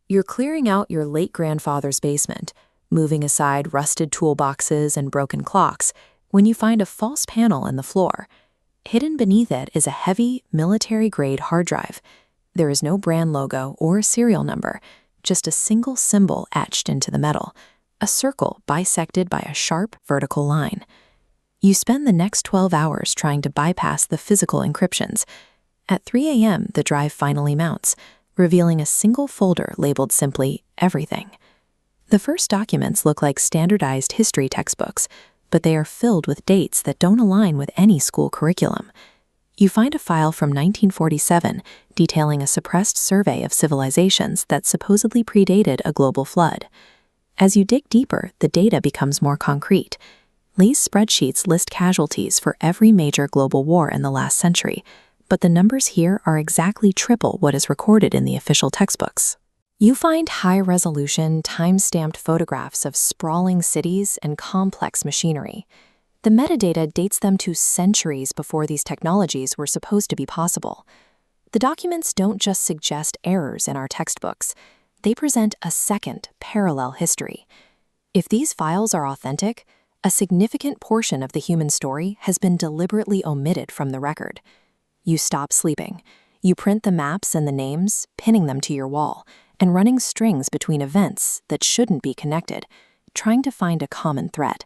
You're clearing out your late grandfather's basement, moving aside rusted toolboxes and broken clocks, when you find a false panel in the floor. Hidden beneath it is a heavy, military-grade hard drive. There is no brand logo or serial number, just a single symbol etched into the metal, a circle bisected by a sharp vertical line. You spend the next 12 hours trying to bypass the physical encryptions. At 3 a.m., the drive finally mounts, revealing a single folder labeled simply Everything. The first documents look like standardized history textbooks, but they are filled with dates that don't align with any school curriculum. You find a file from 1947 detailing a suppressed survey of civilizations that supposedly predated a global flood. As you dig deeper, the data becomes more concrete. These spreadsheets list casualties for every major global war in the last century, but the numbers here are exactly triple what is recorded in the official textbooks. You find high-resolution, time-stamped photographs of sprawling cities and complex machinery. The metadata dates them to centuries before these technologies were supposed to be possible. The documents don't just suggest errors in our textbooks. They present a second, parallel history. If these files are authentic, a significant portion of the human story has been deliberately omitted from the record. You stop sleeping. You print the maps and the names, pinning them to your wall, and running strings between events that shouldn't be connected, trying to find a common thread.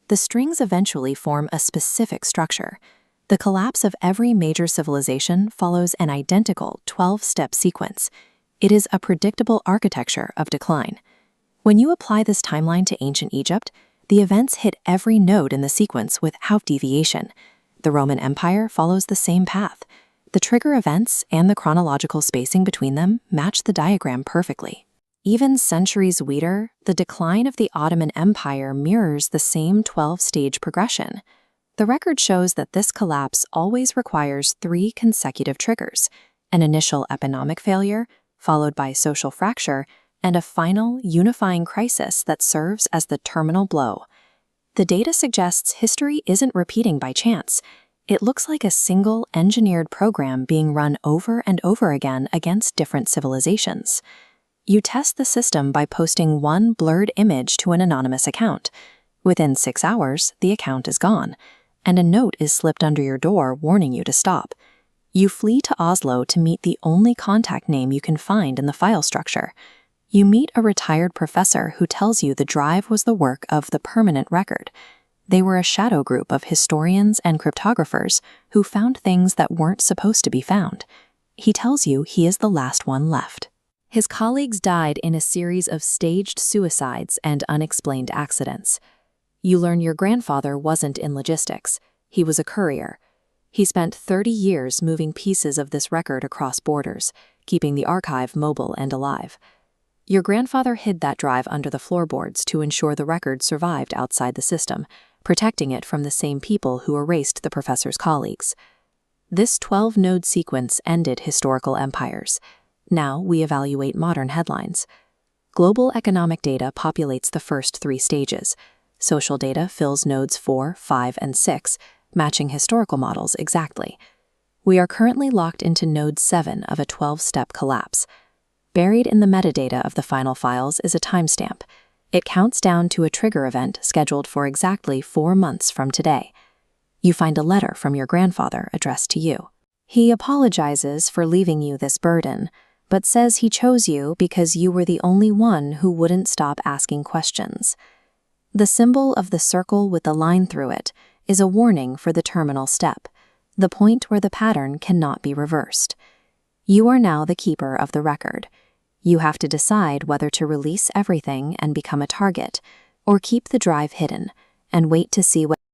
The strings eventually form a specific structure. The collapse of every major civilization follows an identical 12-step sequence. It is a predictable architecture of decline. When you apply this timeline to ancient Egypt, the events hit every node in the sequence without deviation. The Roman Empire follows the same path. The trigger events and the chronological spacing between them match the diagram perfectly. Even centuries later, the decline of the Ottoman Empire mirrors the same 12-stage progression. The record shows that this collapse always requires 3 consecutive triggers: an initial economic failure, followed by social fracture, and a final, unifying crisis that serves as the terminal blow. The data suggests history isn't repeating by chance. It looks like a single, engineered program being run over and over again against different civilizations. You test the system by posting one blurred image to an anonymous account. Within 6 hours, the account is gone, and a note is slipped under your door warning you to stop. You flee to Oslo to meet the only contact name you can find in the file structure. You meet a retired professor who tells you the drive was the work of the Permanent Record. They were a shadow group of historians and cryptographers who found things that weren't supposed to be found. He tells you he is the last one left. His colleagues died in a series of staged suicides and unexplained accidents. You learn your grandfather wasn't in logistics. He was a courier. He spent 30 years moving pieces of this record across borders, keeping the archive mobile and alive. Your grandfather hid that drive under the floorboards to ensure the record survived outside the system, protecting it from the same people who erased the professor's colleagues. This 12-node sequence ended historical empires. Now we evaluate modern headlines. Global economic data populates the first 3 stages. Social data fills nodes 4, 5, and 6, matching historical models exactly. We are currently locked into node 7 of a 12-step collapse. Buried in the metadata of the final files is a timestamp. It counts down to a trigger event scheduled for exactly 4 months from today. You find a letter from your grandfather addressed to you. He apologizes for leaving you this burden, but says he chose you because you were the only one who wouldn't stop asking questions. The symbol of the circle with the line through it is a warning for the terminal step, the point where the pattern cannot be reversed. You are now the keeper of the record. You have to decide whether to release everything and become a target, or keep the drive hidden and wait to see what